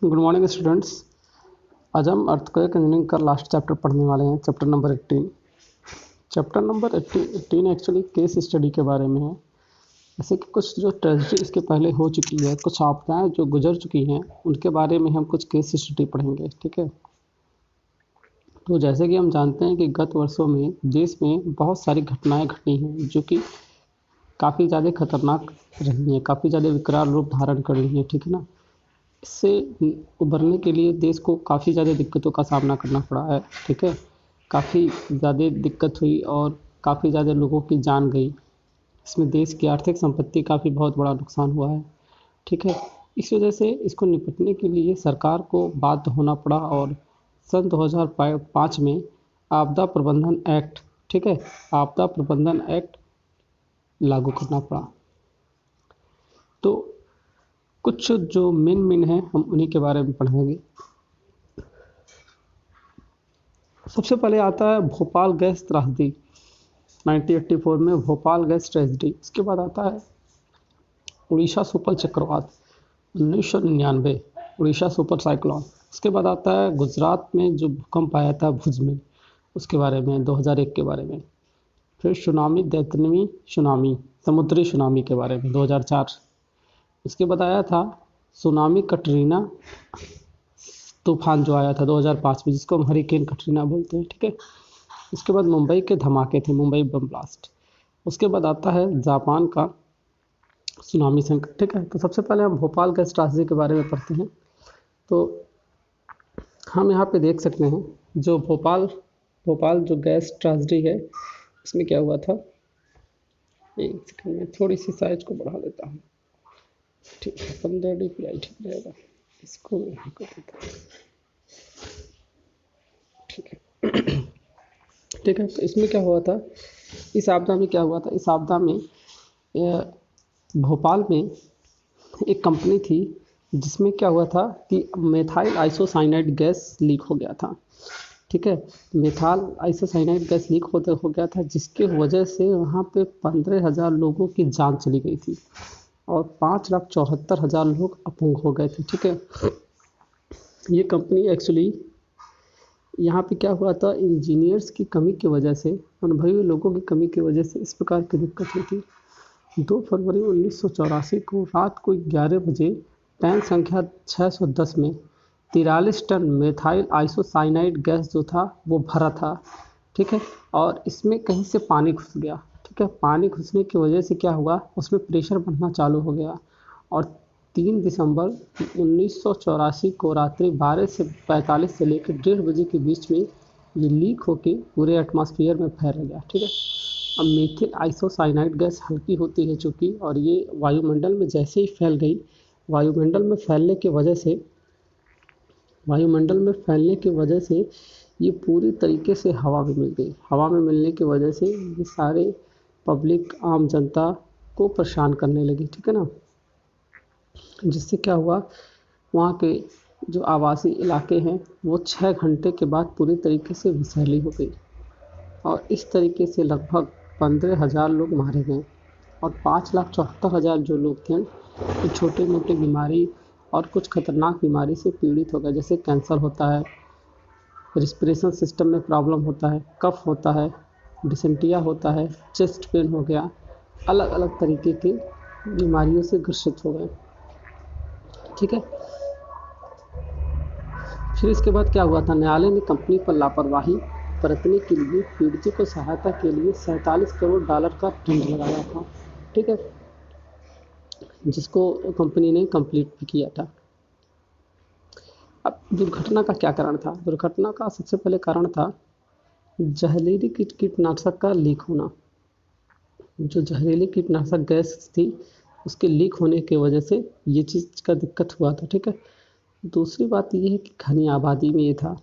Good morning students. आज हम earthquake engineering का लास्ट चैप्टर पढ़ने वाले हैं, chapter number 18। Chapter number 18 actually case study के बारे में है। जैसे कि कुछ जो ट्रेजेडी इसके पहले हो चुकी है, कुछ आपदाएं जो गुजर चुकी हैं, उनके बारे में हम कुछ केस स्टडी पढ़ेंगे। ठीक है, तो जैसे कि हम जानते हैं कि गत वर्षों में देश में बहुत सारी घटनाएं घटी हैं जो कि काफ़ी ज़्यादा खतरनाक रही हैं, काफ़ी ज़्यादा विकराल रूप धारण कर रही हैं। ठीक है ना, इससे उभरने के लिए देश को काफ़ी ज़्यादा दिक्कतों का सामना करना पड़ा है। ठीक है, काफ़ी ज़्यादा दिक्कत हुई और काफ़ी ज़्यादा लोगों की जान गई। इसमें देश की आर्थिक संपत्ति काफ़ी बहुत बड़ा नुकसान हुआ है। ठीक है, इस वजह से इसको निपटने के लिए सरकार को बाध्य होना पड़ा और सन 2005 में आपदा प्रबंधन एक्ट, ठीक है, आपदा प्रबंधन एक्ट लागू करना पड़ा। तो कुछ जो मेन है हम उन्हीं के बारे में पढ़ेंगे। सबसे पहले आता है भोपाल गैस त्रासदी 1984 में, भोपाल गैस ट्रेजेडी। इसके बाद आता है उड़ीसा सुपर चक्रवात 1999, उड़ीसा सुपर साइक्लोन। उसके बाद आता है गुजरात में जो भूकंप आया था भुज में, उसके बारे में 2001 के बारे में। फिर सुनामी, दैतनवी सुनामी, समुद्री सुनामी के बारे में 2004। इसके बाद आया था सुनामी कटरीना तूफान जो आया था 2005 में, जिसको हम हरिकेन कटरीना बोलते हैं। ठीक है, इसके बाद मुंबई के धमाके थे, मुंबई बम ब्लास्ट। उसके बाद आता है जापान का सुनामी संकट। ठीक है, तो सबसे पहले हम भोपाल गैस त्रासदी के बारे में पढ़ते हैं। तो हम यहाँ पे देख सकते हैं जो भोपाल जो गैस ट्रेजेडी है, इसमें क्या हुआ था। एक सेकंड में थोड़ी सी साइज को बढ़ा देता हूँ। ठीक है, 15 dpi ठीक रहेगा। इसको यहाँ कर देता हूँ। ठीक है ठीक है, तो इसमें क्या हुआ था, इस आपदा में क्या हुआ था, इस आपदा में भोपाल में एक कंपनी थी जिसमें क्या हुआ था कि मेथाइल आइसोसाइनाइड गैस लीक हो गया था। ठीक है, मेथाइल आइसोसाइनाइड गैस लीक हो गया था, जिसके वजह से वहाँ पे 15,000 लोगों की जान चली गई थी और 5,74,000 लोग अपंग हो गए थे। ठीक है, ये कंपनी एक्चुअली यहाँ पे क्या हुआ था, इंजीनियर्स की कमी की वजह से, अनुभवी लोगों की कमी की वजह से इस प्रकार की दिक्कत हुई थी। 2 फरवरी 1984 को रात को 11 बजे टैंक संख्या 610 में 43 टन मेथाइल आइसोसाइनाइड गैस जो था वो भरा था। ठीक है, और इसमें कहीं से पानी घुस गया। ठीक है, पानी घुसने की वजह से क्या हुआ, उसमें प्रेशर बढ़ना चालू हो गया और 3 दिसंबर 1984 को रात्रि 12 से 45 से लेकर 1:30 बजे के बीच में ये लीक होके पूरे एटमॉस्फेयर में फैल गया। ठीक है, अब मेथिल आइसोसाइनाइड गैस हल्की होती है चूँकि, और ये वायुमंडल में जैसे ही फैल गई, वायुमंडल में फैलने की वजह से ये पूरी तरीके से हवा में मिल गई। हवा में मिलने की वजह से ये सारे पब्लिक, आम जनता को परेशान करने लगी। ठीक है ना, जिससे क्या हुआ, वहाँ के जो आवासीय इलाके हैं वो 6 घंटे के बाद पूरी तरीके से विषैली हो गई और इस तरीके से लगभग 15,000 लोग मारे गए और 5,74,000 जो लोग थे वो छोटे मोटे बीमारी और कुछ खतरनाक बीमारी से पीड़ित हो गए, जैसे कैंसर होता है, रिस्पिरेशन सिस्टम में प्रॉब्लम होता है, कफ होता है, डिसेंट्रिया होता है, चेस्ट पेन हो गया, अलग अलग तरीके की बीमारियों से ग्रसित हो गए। ठीक है, फिर इसके बाद क्या हुआ था, न्यायालय ने कंपनी पर लापरवाही बरतने के लिए पीड़ितों को सहायता के लिए $47 करोड़ का दंड लगाया था। ठीक है, जिसको कंपनी ने कंप्लीट भी किया था। अब दुर्घटना का क्या कारण था, दुर्घटना का सबसे पहले कारण था जहरीली कीटनाशक का लीक होना। जो जहरीली कीटनाशक गैस थी उसके लीक होने की वजह से ये चीज़ का दिक्कत हुआ था। ठीक है, दूसरी बात ये है कि घनी आबादी में ये था।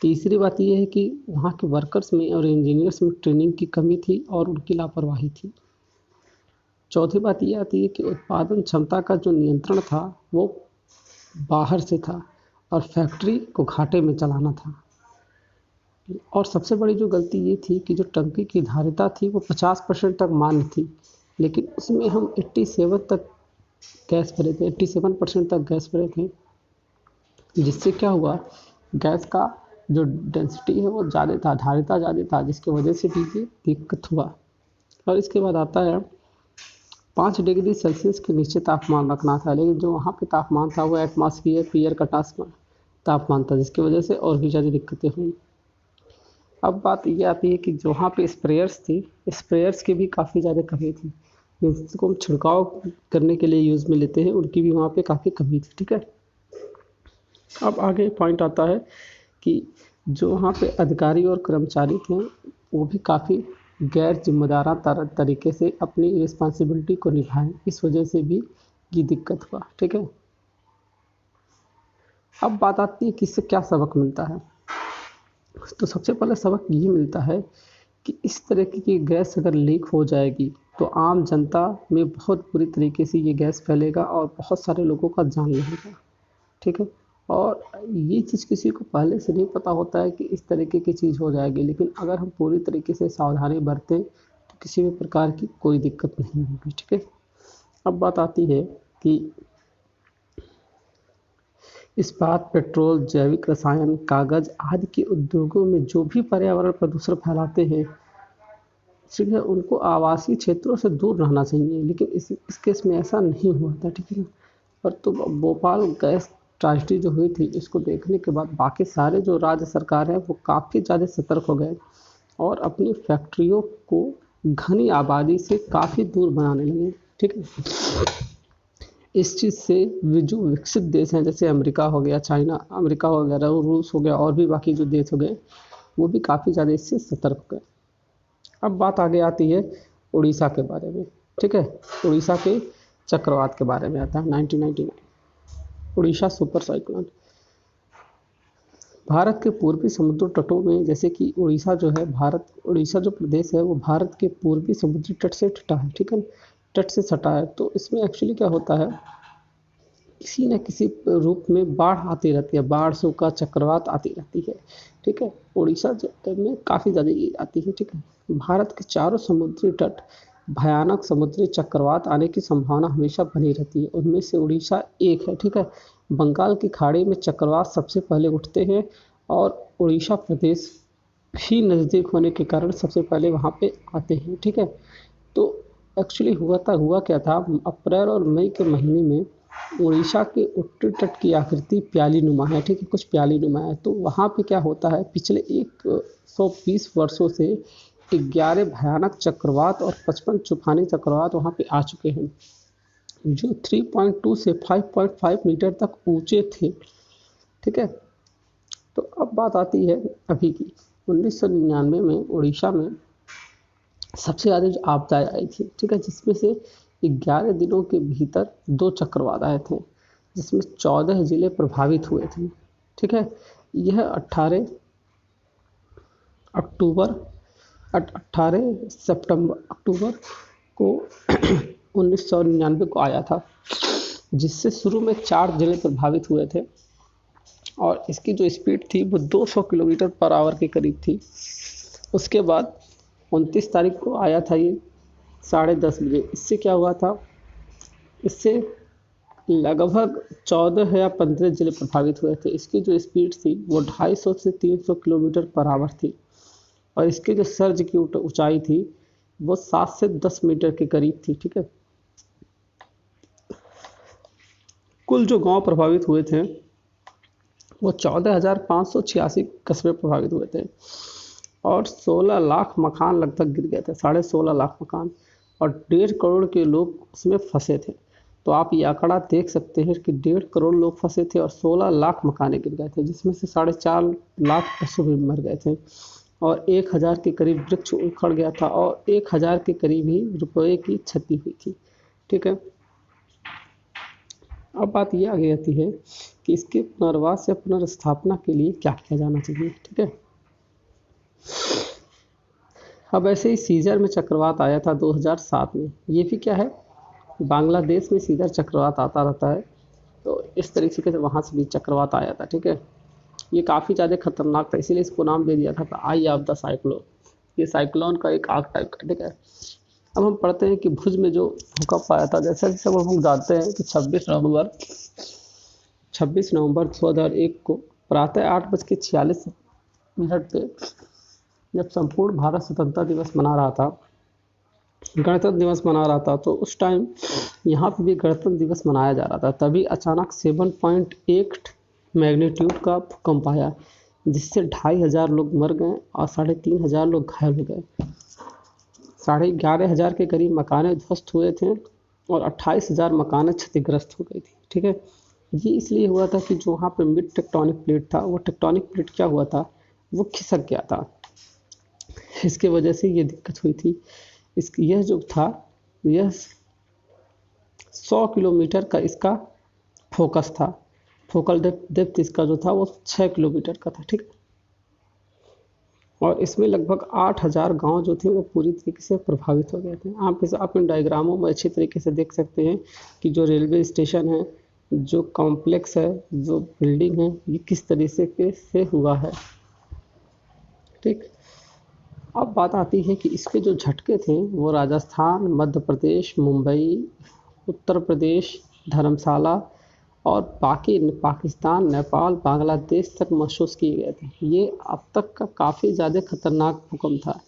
तीसरी बात ये है कि वहाँ के वर्कर्स में और इंजीनियर्स में ट्रेनिंग की कमी थी और उनकी लापरवाही थी। चौथी बात ये आती है कि उत्पादन क्षमता का जो नियंत्रण था वो बाहर से था और फैक्ट्री को घाटे में चलाना था। और सबसे बड़ी जो गलती ये थी कि जो टंकी की धारिता थी वो 50% तक मान्य थी, लेकिन उसमें हम 87 तक गैस भरे थे, 87% तक गैस भरे थे। जिससे क्या हुआ, गैस का जो डेंसिटी है वो ज़्यादा था, धारिता ज़्यादा था, जिसकी वजह से भी ये दिक्कत हुआ। और इसके बाद आता है 5 डिग्री सेल्सियस के नीचे तापमान रखना था, लेकिन जो वहाँ पे तापमान था वो एटमॉस्फेयर पीयर का तापमान था, जिसकी वजह से और भी ज़्यादा दिक्कतें हुई। अब बात ये आती है कि जो वहाँ पे स्प्रेयर्स थी, स्प्रेयर्स की भी काफ़ी ज़्यादा कमी थी, जिसको हम छिड़काव करने के लिए यूज़ में लेते हैं, उनकी भी वहाँ पे काफ़ी कमी थी। ठीक है, अब आगे पॉइंट आता है कि जो वहाँ पे अधिकारी और कर्मचारी थे वो भी काफ़ी गैर जिम्मेदाराना तरीके से अपनी रिस्पॉन्सिबिलिटी को निभाएं, इस वजह से भी ये दिक्कत हुआ। ठीक है, अब बात आती है कि इससे क्या सबक मिलता है। तो सबसे पहले सबक ये मिलता है कि इस तरह की गैस अगर लीक हो जाएगी तो आम जनता में बहुत बुरी तरीके से ये गैस फैलेगा और बहुत सारे लोगों का जान लेगा। ठीक है, और ये चीज़ किसी को पहले से नहीं पता होता है कि इस तरीके की चीज़ हो जाएगी, लेकिन अगर हम पूरी तरीके से सावधानी बरतें तो किसी भी प्रकार की कोई दिक्कत नहीं होगी। ठीक है, अब बात आती है कि इस्पात, पेट्रोल, जैविक रसायन, कागज़ आदि के उद्योगों में जो भी पर्यावरण प्रदूषण फैलाते हैं, ठीक है, उनको आवासीय क्षेत्रों से दूर रहना चाहिए, लेकिन इस केस में ऐसा नहीं हुआ था। ठीक है ना, और तो भोपाल गैस ट्रेजेडी जो हुई थी, इसको देखने के बाद बाकी सारे जो राज्य सरकार है वो काफ़ी ज़्यादा सतर्क हो गए और अपनी फैक्ट्रियों को घनी आबादी से काफ़ी दूर बनाने लगे। ठीक है, इस चीज़ से जो विकसित देश हैं जैसे अमेरिका हो गया, चाइना, अमेरिका हो गया, रूस हो गया और भी बाकी जो देश हो गए, वो भी काफ़ी ज़्यादा इससे सतर्क हो गए। अब बात आगे आती है उड़ीसा के बारे में। ठीक है, उड़ीसा के चक्रवात के बारे में आता है 1999 उड़ीसा सुपर साइक्लोन। भारत के पूर्वी समुद्र तटों में, जैसे कि उड़ीसा जो है, उड़ीसा जो प्रदेश है वो भारत के पूर्वी समुद्री तट से सटा है। ठीक है, तट से सटा है, तो इसमें एक्चुअली क्या होता है, किसी न किसी रूप में बाढ़ आती रहती है, बाढ़, सूखा, चक्रवात आती रहती है। ठीक है, उड़ीसा में काफ़ी ज़्यादा आती है। ठीक है, भारत के चारों समुद्री तट भयानक समुद्री चक्रवात आने की संभावना हमेशा बनी रहती है, उनमें से उड़ीसा एक है। ठीक है, बंगाल की खाड़ी में चक्रवात सबसे पहले उठते हैं और उड़ीसा प्रदेश भी नज़दीक होने के कारण सबसे पहले वहाँ पे आते हैं। ठीक है, तो एक्चुअली हुआ क्या था, अप्रैल और मई के महीने में उड़ीसा के उत्तरी तट की आकृति प्याली नुमा है। ठीक है, कुछ प्याली नुमा है, तो वहाँ पे क्या होता है, पिछले 120 वर्षों से 11 भयानक चक्रवात और 55 तूफानी चक्रवात वहाँ पे आ चुके हैं, जो 3.2 से 5.5 मीटर तक ऊंचे थे। ठीक है, तो अब बात आती है अभी की 1999 में उड़ीसा में सबसे ज़्यादा जो आपदाएं आई थी। ठीक है, जिसमें से 11 दिनों के भीतर 2 चक्रवात आए थे, जिसमें 14 जिले प्रभावित हुए थे। ठीक है, यह 18 अक्टूबर 18 सितंबर अक्टूबर को 1999 को आया था, जिससे शुरू में 4 जिले प्रभावित हुए थे और इसकी जो स्पीड थी वो 200 किलोमीटर पर आवर के करीब थी। उसके बाद 29 तारीख को आया था ये 10:30 बजे। इससे क्या हुआ था, इससे लगभग 14 या 15 जिले प्रभावित हुए थे। इसकी जो स्पीड थी वो 250 से 300 किलोमीटर पर आवर थी और इसके जो सर्ज की ऊंचाई थी वो 7 से 10 मीटर के करीब थी। ठीक है, कुल जो गांव प्रभावित हुए थे वो 14,586 कस्बे प्रभावित हुए थे और 16 लाख मकान लगभग गिर गए थे, 16.5 लाख मकान, और 1.5 करोड़ के लोग उसमें फंसे थे। तो आप ये आंकड़ा देख सकते हैं कि 1.5 करोड़ लोग फंसे थे और 16 लाख मकानें गिर गए थे, जिसमें से 4.5 लाख पशु भी मर गए थे और 1,000 के करीब वृक्ष उखड़ गया था और 1,000 के करीब ही रुपये की क्षति हुई थी। ठीक है, अब बात ये आगे आती है कि इसके पुनर्वास या पुनर्स्थापना के लिए क्या किया जाना चाहिए। ठीक है, अब ऐसे ही सीजर में चक्रवात आया था 2007 में। ये भी क्या है, बांग्लादेश में सीजर चक्रवात आता रहता है, तो इस तरीके से वहाँ से भी चक्रवात आया था। ठीक है, ये काफ़ी ज़्यादा खतरनाक था, इसीलिए इसको नाम दे दिया था आई ऑफ द साइक्लोन। ये साइक्लोन का एक आग टाइप का। ठीक है, अब हम पढ़ते हैं कि भुज में जो भूकंप आया था, जैसे जैसे हम जानते हैं कि 26 नवंबर 2001 को प्रातः 8:46 पे जब संपूर्ण भारत स्वतंत्रता दिवस मना रहा था, गणतंत्र दिवस मना रहा था, तो उस टाइम यहाँ पे भी गणतंत्र दिवस मनाया जा रहा था। तभी अचानक 7.8 मैग्नीट्यूड का भूकंप आया, जिससे 2,500 लोग मर गए और 3,500 लोग घायल हो गए। 11,500 के करीब मकानें ध्वस्त हुए थे और 28,000 मकानें क्षतिग्रस्त हो गई थी। ठीक है, ये इसलिए हुआ था कि जो वहाँ पे मिड टेक्टोनिक प्लेट था, वो टेक्टोनिक प्लेट क्या हुआ था, वो खिसक गया था। इसके वजह से ये दिक्कत हुई थी। यह जो था, यह 100 किलोमीटर का इसका फोकस था। फोकल डेप्थ इसका जो था वो 6 किलोमीटर का था। ठीक है, और इसमें लगभग 8,000 गांव जो थे वो पूरी तरीके से प्रभावित हो गए थे। आप इन डायग्रामों में अच्छी तरीके से देख सकते हैं कि जो रेलवे स्टेशन है, जो कॉम्प्लेक्स है, जो बिल्डिंग है, ये किस तरीके से हुआ है। ठीक, अब बात आती है कि इसके जो झटके थे वो राजस्थान, मध्य प्रदेश, मुंबई, उत्तर प्रदेश, धर्मशाला और बाकी पाकिस्तान, नेपाल, बांग्लादेश तक महसूस किए गए थे। ये अब तक का काफ़ी ज़्यादा खतरनाक भूकंप था,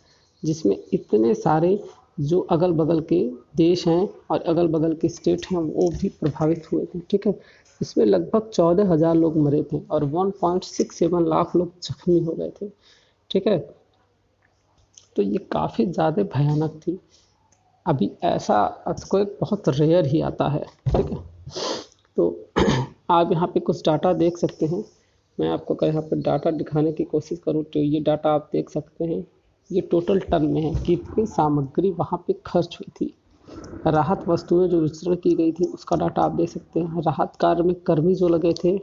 जिसमें इतने सारे जो अगल बगल के देश हैं और अगल बगल के स्टेट हैं वो भी प्रभावित हुए थे। ठीक है, इसमें लगभग 14,000 लोग मरे थे और 1.67 लाख लोग जख्मी हो गए थे। ठीक है, तो ये काफ़ी ज़्यादा भयानक थी। अभी ऐसा कोई बहुत रेयर ही आता है। ठीक है, तो आप यहाँ पे कुछ डाटा देख सकते हैं। मैं आपको अगर यहाँ पर डाटा दिखाने की कोशिश करूँ तो ये डाटा आप देख सकते हैं। ये टोटल टन में है, कितनी सामग्री वहाँ पे खर्च हुई थी। राहत वस्तुएं जो वितरण की गई थी उसका डाटा आप देख सकते हैं। राहत कार्य में कर्मी जो लगे थे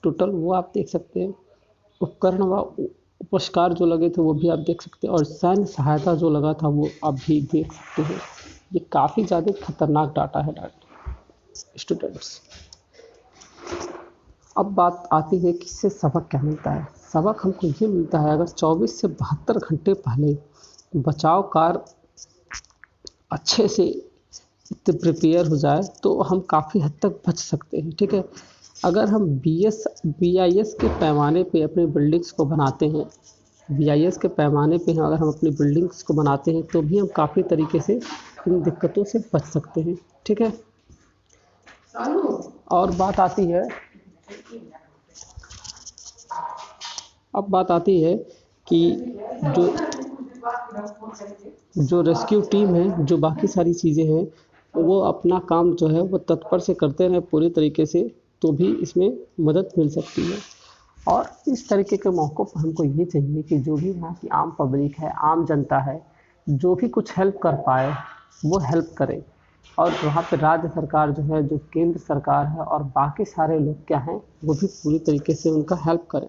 टोटल, वो आप देख सकते हैं। उपकरण व उपस्कार जो लगे थे वो भी आप देख सकते हैं, और सैन्य सहायता जो लगा था वो आप भी देख सकते हैं। ये काफ़ी ज़्यादा खतरनाक डाटा है स्टूडेंट्स। अब बात आती है कि इससे सबक क्या मिलता है। सबक हमको ये मिलता है, अगर 24 से 72 घंटे पहले बचाव कार्य अच्छे से प्रिपेयर हो जाए तो हम काफ़ी हद तक बच सकते हैं। ठीक है, अगर हम BIS के पैमाने पे अपनी बिल्डिंग्स को बनाते हैं, BIS के पैमाने पे अगर हम अपनी बिल्डिंग्स को बनाते हैं तो भी हम काफ़ी तरीके से इन दिक्कतों से बच सकते हैं। ठीक है, और बात आती है, अब बात आती है कि जो रेस्क्यू टीम है, जो बाकी सारी चीज़ें हैं, वो अपना काम जो है वो तत्पर से करते रहे पूरी तरीके से, तो भी इसमें मदद मिल सकती है। और इस तरीके के मौक़ों पर हमको ये चाहिए कि जो भी वहाँ की आम पब्लिक है, आम जनता है, जो भी कुछ हेल्प कर पाए वो हेल्प करे। और वहाँ पे राज्य सरकार जो है, जो केंद्र सरकार है और बाकी सारे लोग क्या हैं, वो भी पूरी तरीके से उनका हेल्प करें।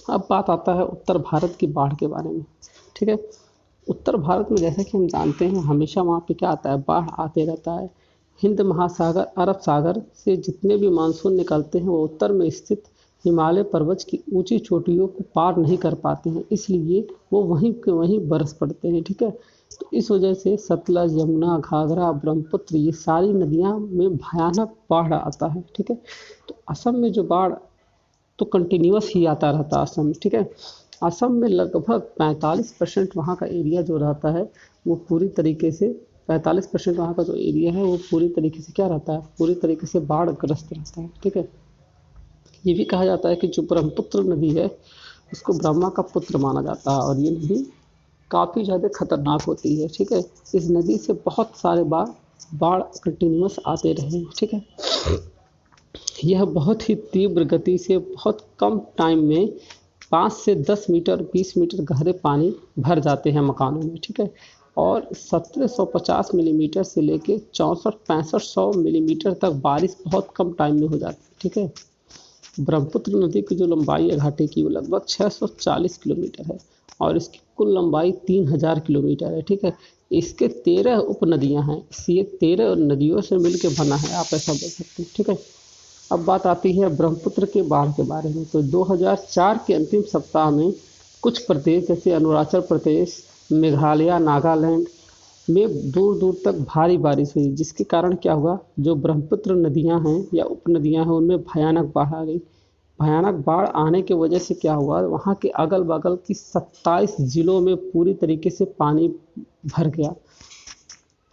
अब बात आता है उत्तर भारत की बाढ़ के बारे में। ठीक है, उत्तर भारत में जैसा कि हम जानते हैं हमेशा वहाँ पे क्या आता है, बाढ़ आते रहता है। हिंद महासागर, अरब सागर से जितने भी मानसून निकलते हैं वो उत्तर में स्थित हिमालय पर्वत की ऊंची चोटियों को पार नहीं कर पाते हैं, इसलिए वो वहीं के वहीं बरस पड़ते हैं। ठीक है, तो इस वजह से सतलज, यमुना, घाघरा, ब्रह्मपुत्र, ये सारी नदियाँ में भयानक बाढ़ आता है। ठीक है, तो असम में जो बाढ़ तो कंटिन्यूस ही आता रहता है असम में। ठीक है, असम में लगभग 45% वहाँ का एरिया जो रहता है वो पूरी तरीके से 45% वहाँ का जो एरिया है वो पूरी तरीके से क्या रहता है, पूरी तरीके से बाढ़ ग्रस्त रहता है। ठीक है, ये भी कहा जाता है कि जो ब्रह्मपुत्र नदी है उसको ब्रह्मा का पुत्र माना जाता है और ये नदी काफ़ी ज़्यादा खतरनाक होती है। ठीक है, इस नदी से बहुत सारे बाढ़ कंटिन्यूस आते रहे। ठीक है, यह बहुत ही तीव्र गति से बहुत कम टाइम में 5 से 10 मीटर 20 मीटर गहरे पानी भर जाते हैं मकानों में। ठीक है, और 1750 मिलीमीटर से लेके 64-6500 मिलीमीटर तक बारिश बहुत कम टाइम में हो जाती है। ठीक है, ब्रह्मपुत्र नदी की जो लंबाई है घाटी की वो लगभग 640 किलोमीटर है और इसकी कुल लंबाई 3000 किलोमीटर है। ठीक है, इसके 13 उपनदियाँ हैं, इसलिए 13 नदियों से मिलकर बना है, आप ऐसा बोल सकते हैं। ठीक है, अब बात आती है ब्रह्मपुत्र के बाढ़ के बारे में। तो 2004 के अंतिम सप्ताह में कुछ प्रदेश जैसे अरुणाचल प्रदेश, मेघालय, नागालैंड, में दूर दूर तक भारी बारिश हुई, जिसके कारण क्या हुआ, जो ब्रह्मपुत्र नदियां हैं या उपनदियां हैं उनमें भयानक बाढ़ आ गई। भयानक बाढ़ आने की वजह से क्या हुआ, वहाँ के अगल बगल की 27 जिलों में पूरी तरीके से पानी भर गया।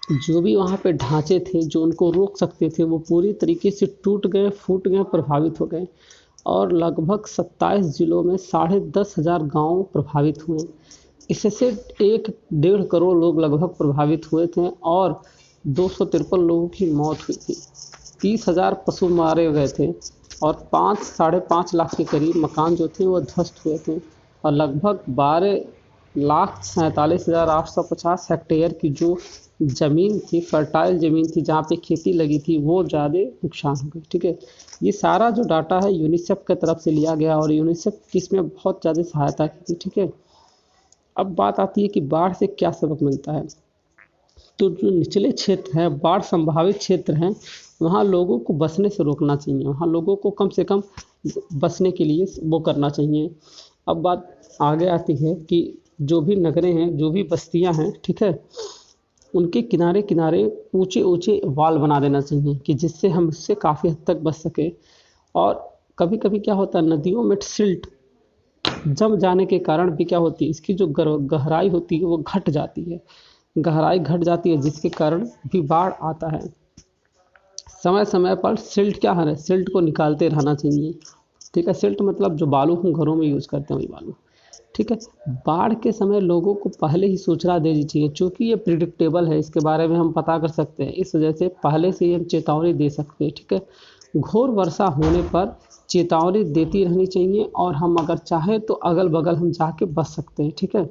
जो भी वहाँ पे ढांचे थे जो उनको रोक सकते थे वो पूरी तरीके से टूट गए, फूट गए, प्रभावित हो गए। और लगभग 27 जिलों में 10,500 गांव प्रभावित हुए। इससे 1-1.5 करोड़ लोग लगभग प्रभावित हुए थे और 253 लोगों की मौत हुई थी। 30,000 पशु मारे गए थे और 5-5.5 लाख के करीब मकान जो थे वो ध्वस्त हुए थे और लगभग 12,47,850 हेक्टेयर की जो ज़मीन थी, फर्टाइल ज़मीन थी जहाँ पे खेती लगी थी, वो ज़्यादा नुकसान हो गई। ठीक है, ये सारा जो डाटा है यूनिसेफ की तरफ से लिया गया और यूनिसेफ की इसमें बहुत ज़्यादा सहायता की थी। ठीक है, अब बात आती है कि बाढ़ से क्या सबक मिलता है। तो जो निचले क्षेत्र हैं, बाढ़ संभावित क्षेत्र हैं, वहाँ लोगों को बसने से रोकना चाहिए, वहाँ लोगों को कम से कम बसने के लिए वो करना चाहिए। अब बात आगे आती है कि जो भी नगरें हैं, जो भी बस्तियाँ हैं, ठीक है, उनके किनारे किनारे ऊंचे ऊंचे वाल बना देना चाहिए कि जिससे हम इससे काफ़ी हद तक बच सके। और कभी कभी क्या होता है, नदियों में सिल्ट जम जाने के कारण भी क्या होती है, इसकी जो गहराई होती है वो घट जाती है, गहराई घट जाती है, जिसके कारण भी बाढ़ आता है। समय समय पर सिल्ट क्या है, सिल्ट को निकालते रहना चाहिए। ठीक है, सिल्ट मतलब जो बालू हम घरों में यूज़ करते हैं वही बालू। ठीक है, बाढ़ के समय लोगों को पहले ही सूचना दे दी चाहिए, चूँकि ये प्रिडिक्टेबल है, इसके बारे में हम पता कर सकते हैं, इस वजह से पहले से ही हम चेतावनी दे सकते हैं। ठीक है, घोर वर्षा होने पर चेतावनी देती रहनी चाहिए और हम अगर चाहें तो अगल बगल हम जाके बच सकते हैं। ठीक है,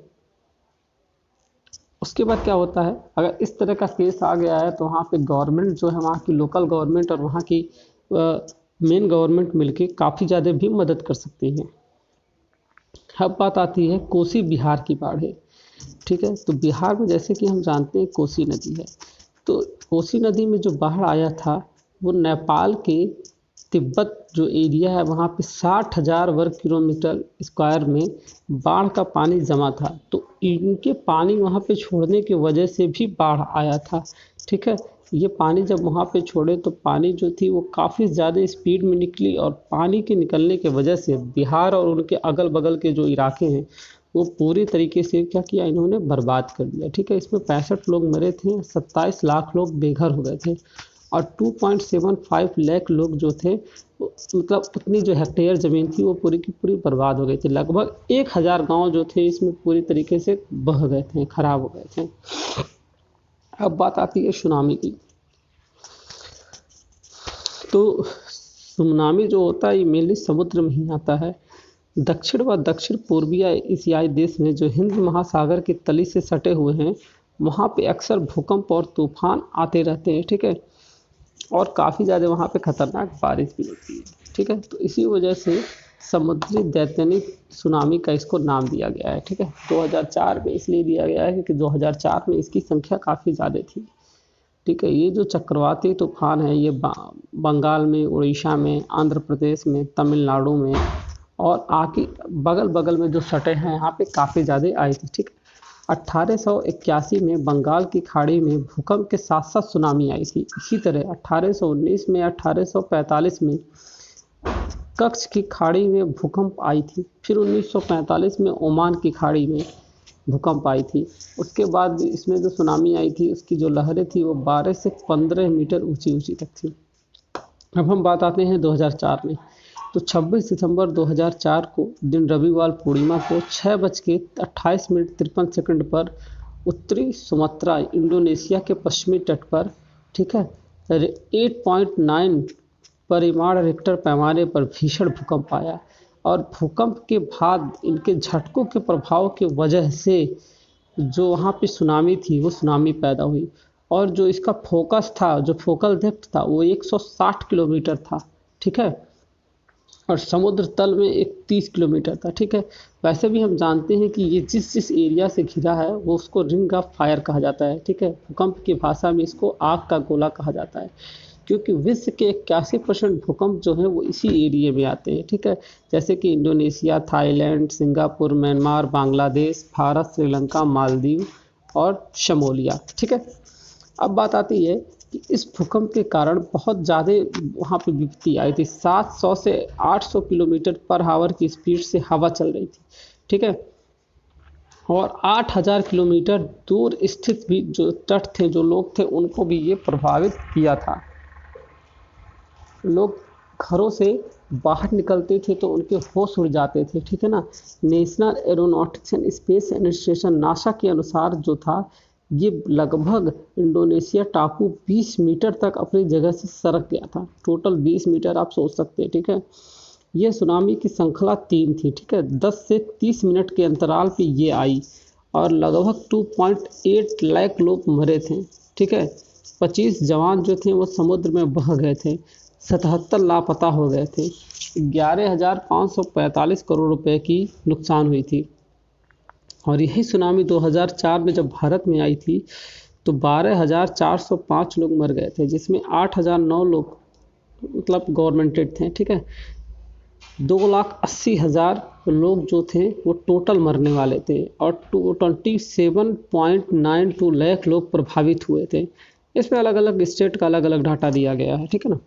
उसके बाद क्या होता है, अगर इस तरह का केस आ गया है तो वहाँ पे गवर्नमेंट जो है, वहाँ की लोकल गवर्नमेंट और वहाँ की मेन गवर्नमेंट मिलके काफ़ी ज़्यादा भी मदद कर सकती है। अब बात आती है कोसी बिहार की बाढ़ है। ठीक है, तो बिहार में जैसे कि हम जानते हैं कोसी नदी है, तो कोसी नदी में जो बाढ़ आया था वो नेपाल के तिब्बत जो एरिया है वहाँ पे 60,000 वर्ग किलोमीटर स्क्वायर में बाढ़ का पानी जमा था। तो इनके पानी वहाँ पे छोड़ने की वजह से भी बाढ़ आया था। ठीक है, ये पानी जब वहाँ पे छोड़े तो पानी जो थी वो काफ़ी ज़्यादा स्पीड में निकली और पानी के निकलने की वजह से बिहार और उनके अगल बगल के जो इलाके हैं वो पूरी तरीके से क्या किया, इन्होंने बर्बाद कर दिया। ठीक है, इसमें 65 लोग मरे थे, 27 लाख लोग बेघर हो गए थे और 2.75 लाख लोग जो थे मतलब उतनी जो हेक्टेयर ज़मीन थी वो पूरी की पूरी बर्बाद हो गई थी। लगभग 1,000 गांव जो थे इसमें पूरी तरीके से बह गए थे, खराब हो गए थे। अब बात आती है सुनामी की। तो सुनामी जो होता है ये मेनली समुद्र में ही आता है। दक्षिण व दक्षिण पूर्वीय एशियाई देश में जो हिंद महासागर की तली से सटे हुए हैं वहाँ पे अक्सर भूकंप और तूफान आते रहते हैं। ठीक है, और काफ़ी ज़्यादा वहाँ पे खतरनाक बारिश भी होती है। ठीक है, तो इसी वजह से समुद्री दैत्यनिक सुनामी का इसको नाम दिया गया है। ठीक है, 2004 में इसलिए दिया गया है क्योंकि 2004 में इसकी संख्या काफ़ी ज़्यादा थी। ठीक है, ये जो चक्रवाती तूफान है ये बंगाल में, उड़ीसा में, आंध्र प्रदेश में, तमिलनाडु में और आके बगल बगल में जो सटे हैं यहाँ पे काफ़ी ज़्यादा आई थी। ठीक है, 1881 में बंगाल की खाड़ी में भूकंप के साथ साथ सुनामी आई थी। इसी तरह 1819 में, 1845 में कच्छ की खाड़ी में भूकंप आई थी। फिर 1945 में ओमान की खाड़ी में भूकंप आई थी। उसके बाद इसमें जो सुनामी आई थी उसकी जो लहरें थी वो 12 से 15 मीटर ऊंची ऊंची तक थी। अब हम बात आते हैं 2004 में। तो 26 सितंबर 2004 को दिन रविवार पूर्णिमा को 6:28:53 पर उत्तरी सुमात्रा इंडोनेशिया के पश्चिमी तट पर, ठीक है, 8.9 परिमाण रिक्टर पैमाने पर भीषण भूकंप आया और भूकंप के बाद इनके झटकों के प्रभाव की वजह से जो वहाँ पे सुनामी थी वो सुनामी पैदा हुई और जो इसका फोकस था, जो फोकल डेप्थ था वो 160 किलोमीटर था। ठीक है, और समुद्र तल में 31 किलोमीटर था। ठीक है, वैसे भी हम जानते हैं कि ये जिस जिस एरिया से घिरा है वो उसको रिंग ऑफ फायर कहा जाता है। ठीक है, भूकंप की भाषा में इसको आग का गोला कहा जाता है क्योंकि विश्व के 81% भूकंप जो हैं वो इसी एरिया में आते हैं। ठीक है, जैसे कि Indonesia, Thailand, Singapore, Myanmar, Bangladesh, Bharat, Sri Lanka, Maldives और शमोलिया। ठीक है, अब बात आती है कि इस भूकंप के कारण बहुत ज़्यादा वहाँ पे विपत्ति आई थी। 700 से 800 किलोमीटर पर आवर की स्पीड से हवा चल रही थी। ठीक है, और 8000 किलोमीटर दूर स्थित भी जो तट थे, जो लोग थे, उनको भी ये प्रभावित किया था। लोग घरों से बाहर निकलते थे तो उनके होश उड़ जाते थे। ठीक है ना। National aeronautics and space administration NASA के अनुसार जो था, ये लगभग इंडोनेशिया टापू 20 मीटर तक अपनी जगह से सरक गया था। टोटल 20 मीटर, आप सोच सकते हैं। ठीक है, ये सुनामी की श्रृंखला 3 थी। ठीक है, 10 से 30 मिनट के अंतराल पे ये आई और लगभग 2.8 लाख लोग मरे थे। ठीक है, 25 जवान जो थे वो समुद्र में बह गए थे, 77 लापता हो गए थे, 11,545 करोड़ रुपए की नुकसान हुई थी। और यही सुनामी 2004 में जब भारत में आई थी तो 12,405 लोग मर गए थे, जिसमें 8,009 लोग मतलब गवर्नमेंटेड थे। ठीक है, 2,80,000 लोग जो थे वो टोटल मरने वाले थे और 27.92 लाख लोग प्रभावित हुए थे। इसमें अलग अलग स्टेट का अलग अलग डाटा दिया गया है। ठीक है ना।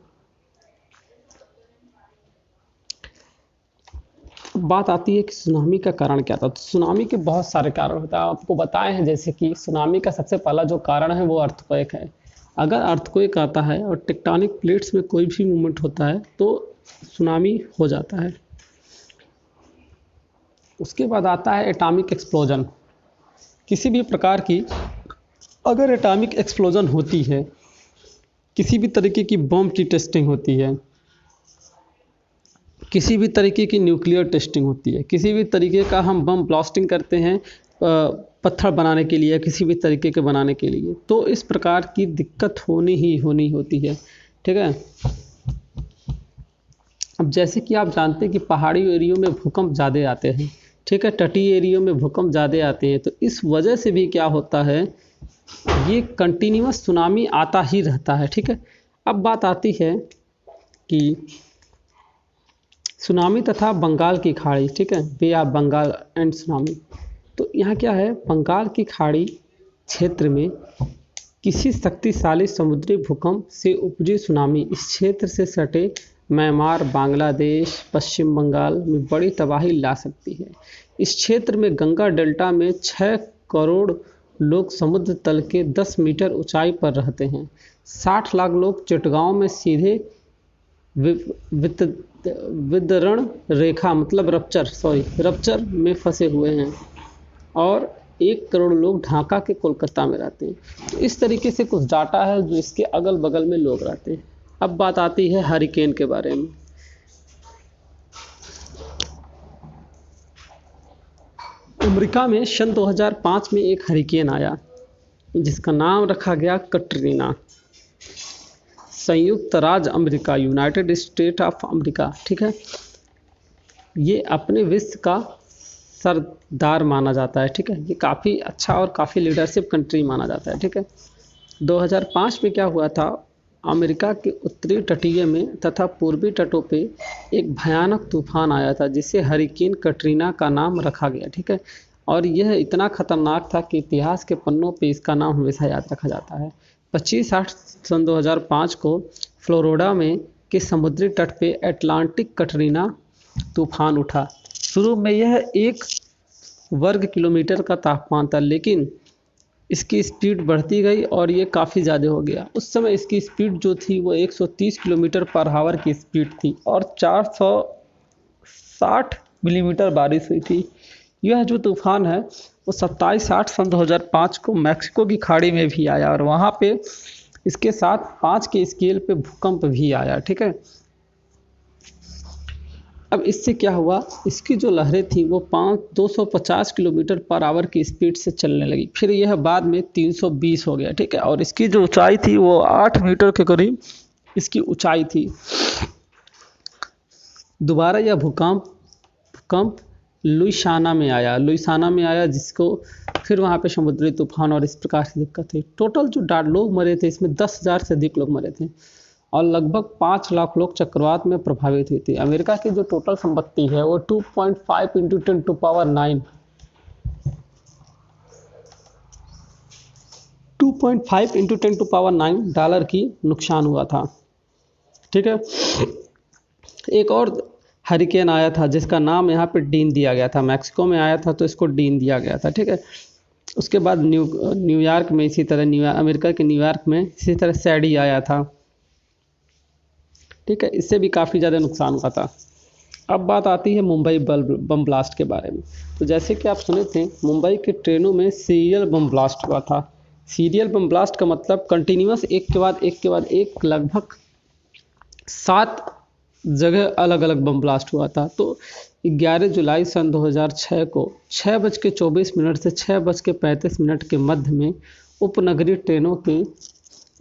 बात आती है कि सुनामी का कारण क्या था। तो सुनामी के बहुत सारे कारण होता है, आपको बताए हैं। जैसे कि सुनामी का सबसे पहला जो कारण है वो अर्थक्वेक है। अगर अर्थक्वेक आता है और टेक्टोनिक प्लेट्स में कोई भी मूवमेंट होता है तो सुनामी हो जाता है। उसके बाद आता है एटॉमिक एक्सप्लोजन। किसी भी प्रकार की अगर एटॉमिक एक्सप्लोजन होती है, किसी भी तरीके की बम की टेस्टिंग होती है, किसी भी तरीके की न्यूक्लियर टेस्टिंग होती है, किसी भी तरीके का हम बम ब्लास्टिंग करते हैं पत्थर बनाने के लिए, किसी भी तरीके के बनाने के लिए, तो इस प्रकार की दिक्कत होनी होती है। ठीक है, अब जैसे कि आप जानते हैं कि पहाड़ी एरियो में भूकंप ज़्यादा आते हैं। ठीक है, तटीय एरियो में भूकंप ज़्यादा आते हैं, तो इस वजह से भी क्या होता है, ये कंटिन्यूअस सुनामी आता ही रहता है। ठीक है, अब बात आती है कि सुनामी तथा बंगाल की खाड़ी। ठीक है, बे ऑफ बंगाल एंड सुनामी। तो यहाँ क्या है, बंगाल की खाड़ी क्षेत्र में किसी शक्तिशाली समुद्री भूकंप से उपजी सुनामी इस क्षेत्र से सटे म्यांमार, बांग्लादेश, पश्चिम बंगाल में बड़ी तबाही ला सकती है। इस क्षेत्र में गंगा डेल्टा में 6 करोड़ लोग समुद्र तल के 10 मीटर ऊंचाई पर रहते हैं। 60 लाख लोग चटगांव में सीधे वितरण रेखा मतलब रप्चर में फंसे हुए हैं और 1 करोड़ लोग ढाका के कोलकाता में रहते हैं। तो इस तरीके से कुछ डाटा है जो इसके अगल बगल में लोग रहते हैं। अब बात आती है हरिकेन के बारे में। अमेरिका में सन 2005 में एक हरिकेन आया जिसका नाम रखा गया कटरीना। संयुक्त राज्य America, United state of America, ठीक है, ये अपने विश्व का सरदार माना जाता है। ठीक है, ये काफ़ी अच्छा और काफ़ी लीडरशिप कंट्री माना जाता है। ठीक है, 2005 में क्या हुआ था, अमेरिका के उत्तरी तटीय में तथा पूर्वी तटों पे एक भयानक तूफान आया था जिसे हरिकेन कटरीना का नाम रखा गया। ठीक है, और यह इतना खतरनाक था कि इतिहास के पन्नों पे इसका नाम हमेशा याद रखा जाता है। 25 सन 2005 को फ्लोरिडा में के समुद्री तट पे अटलांटिक कटरीना तूफान उठा। शुरू में यह 1 वर्ग किलोमीटर का तापमान था, लेकिन इसकी स्पीड बढ़ती गई और ये काफ़ी ज़्यादा हो गया। उस समय इसकी स्पीड जो थी वो 130 किलोमीटर पर आवर की स्पीड थी और 460 मिलीमीटर बारिश हुई थी। यह जो तूफान है वो 27-8 सन 2005 को मैक्सिको की खाड़ी में भी आया और वहाँ पे इसके साथ 5 के स्केल पे भूकंप भी आया। ठीक है, अब इससे क्या हुआ, इसकी जो लहरें थी वो 250 किलोमीटर पर आवर की स्पीड से चलने लगी। फिर यह बाद में 320 हो गया। ठीक है, और इसकी जो ऊंचाई थी वो 8 मीटर के करीब इसकी ऊंचाई थी। दोबारा यह भूकंप लुइसियाना में आया जिसको फिर वहाँ पे समुद्री तूफान और इस प्रकार से दिक्कत थी। टोटल जो लोग मरे थे इसमें 10,000 से अधिक लोग मरे थे और लगभग 5 लाख लोग चक्रवात में प्रभावित हुए थे। अमेरिका की जो टोटल संपत्ति है वो 2.5 × 10⁹ 2.5 इंटू 10⁹ डॉलर की नुकसान हुआ था। ठीक है, एक और हरिकेन आया था जिसका नाम यहाँ पे डीन दिया गया था, मैक्सिको में आया था तो इसको डीन दिया गया था। ठीक है, उसके बाद न्यूयॉर्क में इसी तरह अमेरिका के न्यूयॉर्क में इसी तरह सैडी आया था। ठीक है, इससे भी काफ़ी ज़्यादा नुकसान हुआ था। अब बात आती है मुंबई बम ब्लास्ट के बारे में। तो जैसे कि आप सुने थे, मुंबई के ट्रेनों में सीरियल बम ब्लास्ट हुआ था। सीरियल बम ब्लास्ट का मतलब कंटिन्यूअस एक के बाद एक लगभग 7 जगह अलग अलग बम ब्लास्ट हुआ था। तो 11 जुलाई सन 2006 को 6:24 से 6:35 के मध्य में उपनगरीय ट्रेनों के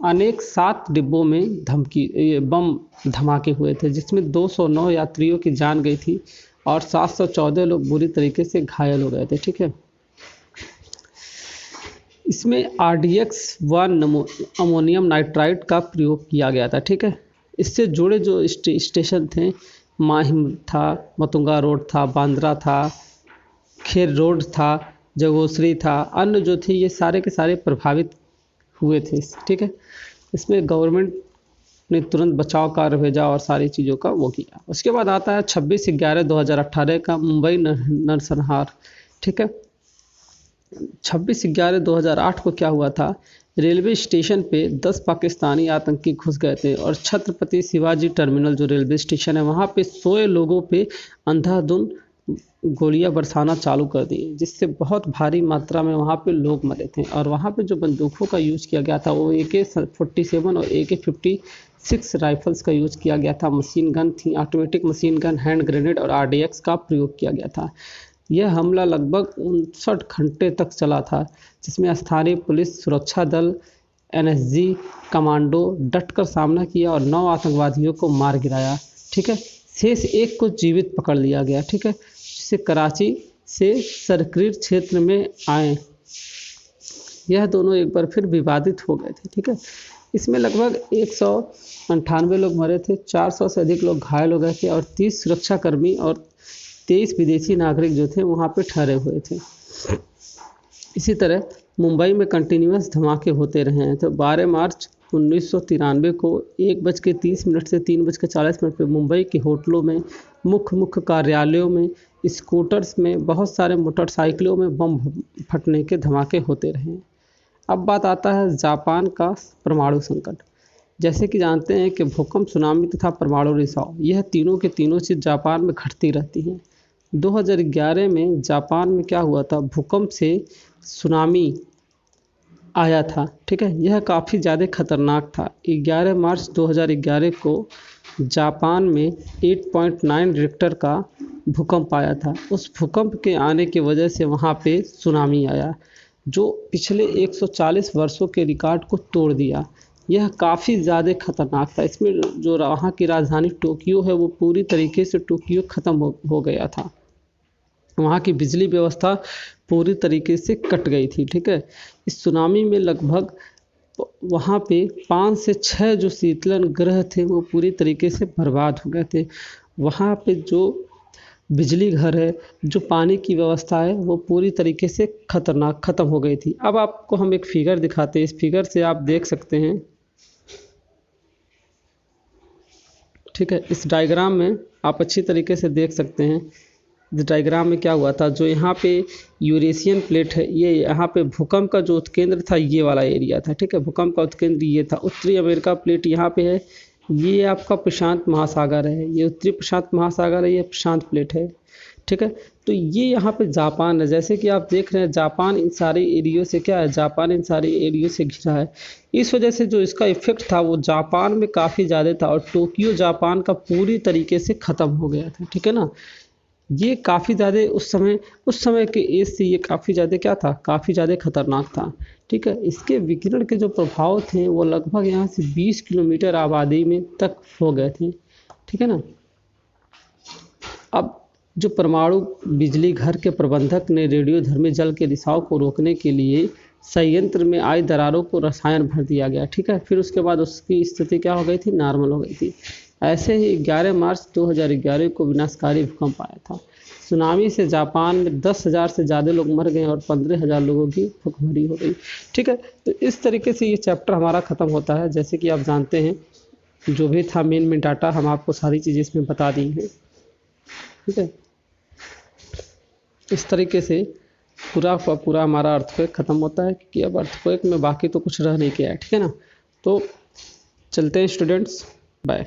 अनेक 7 डिब्बों में बम धमाके हुए थे, जिसमें 209 यात्रियों की जान गई थी और 714 लोग बुरी तरीके से घायल हो गए थे। ठीक है, इसमें RDX-1 अमोनियम नाइट्राइड का प्रयोग किया गया था। ठीक है, इससे जुड़े जो स्टेशन थे, माहिम था, मतुंगा रोड था, बांद्रा था, खेर रोड था, जगोश्री था, अन्य जो थे ये सारे के सारे प्रभावित हुए थे। ठीक है, इसमें गवर्नमेंट ने तुरंत बचाव कार्य भेजा और सारी चीज़ों का वो किया। उसके बाद आता है 26/11/2018 का मुंबई नरसंहार। ठीक है, 26/11/2008 को क्या हुआ था, रेलवे स्टेशन पे 10 पाकिस्तानी आतंकी घुस गए थे और छत्रपति शिवाजी टर्मिनल जो रेलवे स्टेशन है वहाँ पे सोए लोगों पे अंधाधुंध गोलियां बरसाना चालू कर दी, जिससे बहुत भारी मात्रा में वहाँ पे लोग मरे थे। और वहाँ पे जो बंदूकों का यूज़ किया गया था वो AK-47 और AK-56 राइफल्स का यूज़ किया गया था। मशीन गन थी, automatic machine gun, hand grenade और RDX का प्रयोग किया गया था। यह हमला लगभग 59 घंटे तक चला था, जिसमें स्थानीय पुलिस, सुरक्षा दल, NSG कमांडो डटकर सामना किया और 9 आतंकवादियों को मार गिराया। ठीक है, शेष एक को जीवित पकड़ लिया गया। ठीक है, जिससे कराची से सर्किट क्षेत्र में आए। यह दोनों एक बार फिर विवादित हो गए थे। ठीक है, इसमें लगभग 198 लोग मरे थे, 400 से अधिक लोग घायल हो गए थे और 30 सुरक्षाकर्मी और 23 विदेशी नागरिक जो थे वहाँ पे ठहरे हुए थे। इसी तरह मुंबई में कंटिन्यूअस धमाके होते रहे हैं। तो 12 मार्च 1993 को 1:30 से 3:40 पे मुंबई के होटलों में, मुख्य कार्यालयों में, स्कूटर्स में, बहुत सारे मोटरसाइकिलों में बम फटने के धमाके होते रहे हैं। अब बात आता है जापान का परमाणु संकट। जैसे कि जानते हैं कि भूकंप, सुनामी तथा परमाणु रिसाव, यह तीनों के तीनों चीज़ जापान में घटती रहती हैं। 2011 में जापान में क्या हुआ था, भूकंप से सुनामी आया था। ठीक है, यह काफ़ी ज़्यादा खतरनाक था। 11 मार्च 2011 को जापान में 8.9 रिक्टर का भूकंप आया था। उस भूकंप के आने की वजह से वहाँ पे सुनामी आया, जो पिछले 140 वर्षों के रिकॉर्ड को तोड़ दिया। यह काफ़ी ज़्यादा खतरनाक था। इसमें जो वहाँ की राजधानी टोक्यो है वो पूरी तरीके से टोक्यो ख़त्म हो गया था। वहाँ की बिजली व्यवस्था पूरी तरीके से कट गई थी। ठीक है, इस सुनामी में लगभग वहाँ पे 5 से 6 जो शीतलन ग्रह थे वो पूरी तरीके से बर्बाद हो गए थे। वहाँ पे जो बिजली घर है, जो पानी की व्यवस्था है, वो पूरी तरीके से ख़त्म हो गई थी। अब आपको हम एक फिगर दिखाते हैं। इस फिगर से आप देख सकते हैं। ठीक है, इस डायग्राम में आप अच्छी तरीके से देख सकते हैं। इस डायग्राम में क्या हुआ था, जो यहाँ पे यूरेशियन प्लेट है, ये यहाँ पे भूकंप का जो उत्केंद्र था ये वाला एरिया था। ठीक है, भूकंप का उत्केंद्र ये था। उत्तरी अमेरिका प्लेट यहाँ पे है, ये आपका प्रशांत महासागर है, ये उत्तरी प्रशांत महासागर है, ये प्रशांत प्लेट है। ठीक है, तो ये यहाँ पे जापान है। जैसे कि आप देख रहे हैं, जापान इन सारे एरियो से क्या है, जापान इन सारे एरियो से घिरा है। इस वजह से जो इसका इफेक्ट था वो जापान में काफ़ी ज़्यादा था और टोक्यो जापान का पूरी तरीके से ख़त्म हो गया था। ठीक है ना, ये काफ़ी ज़्यादा उस समय के एज से ये काफ़ी ज़्यादा क्या था, काफ़ी ज़्यादा खतरनाक था। ठीक है, इसके विकिरण के जो प्रभाव थे वो लगभग यहाँ से 20 किलोमीटर आबादी में तक हो गए थे। ठीक है ना, अब जो परमाणु बिजली घर के प्रबंधक ने रेडियोधर्मी जल के रिसाव को रोकने के लिए संयंत्र में आई दरारों को रसायन भर दिया गया। ठीक है, फिर उसके बाद उसकी स्थिति क्या हो गई थी, नॉर्मल हो गई थी। ऐसे ही 11 मार्च 2011 को विनाशकारी भूकंप आया था। सुनामी से जापान में 10,000 से ज़्यादा लोग मर गए और 15,000 लोगों की भुखमरी हो गई। ठीक है, तो इस तरीके से ये चैप्टर हमारा ख़त्म होता है। जैसे कि आप जानते हैं, जो भी था मेन में डाटा हम आपको सारी चीज़ें इसमें बता दी हैं। ठीक है, इस तरीके से पूरा का पूरा हमारा अर्थक्वेक ख़त्म होता है, क्योंकि अब अर्थक्वेक में बाकी तो कुछ रह नहीं गया है। ठीक है ना, तो चलते हैं स्टूडेंट्स, बाय।